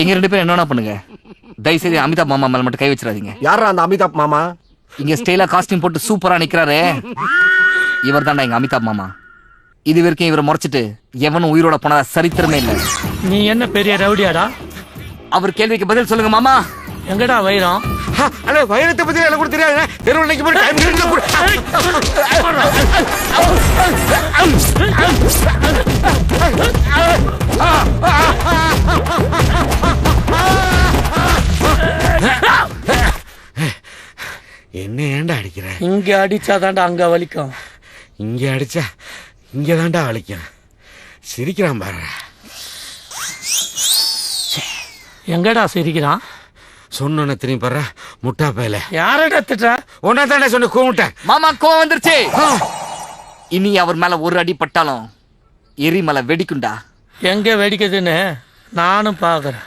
இங்க 2 பேரும் என்ன பண்ணுங்க, தயவுசெய்து அமிதாப் மாமா மேல மட்டும் கை வச்சிடாதீங்க. யாரா அந்த அமிதாப் மாமா? இங்க ஸ்டைலா காஸ்டியூம் போட்டு சூப்பரா நிக்கிறாரு, இவர் தான்டா எங்க அமிதாப் மாமா. இது வரைக்கும் இவரை முறைச்சிட்டு எவனும் உயிரோட போனதா சரித்திரமே இல்ல. நீ என்ன பெரிய ரவுடியாடா? அவர் கேள்விக்கு பதில் சொல்லுங்க மாமா. எங்கடா வைரம்? அண்ணே வைரத்தை பத்தி எனக்கு கூட தெரியாது. தெருவுல நிக்க போய் டைம் கிட்ட கூட. என்ன ஏன்டா அடிக்கிற? இங்க அடிச்சாதான்டா அங்க வலிக்கும். இங்க அடிச்சா இங்க தான்டா வலிக்கும். சிரிக்கிறான் பாரு. எங்கடா சிரிக்கிறான்? சொன்ன திரும்பி பாரு முட்டா பையல. யாரடா திட்டா? ஒன்னா தானே சொன்ன கூவிட்டேன். மாமா கோவம் வந்துருச்சு. இனி அவர் மேல ஒரு அடி பட்டாலும் எரிமலை வெடிக்குண்டா. எங்க வெடிக்குதுன்னு நானும் பாக்குறேன்.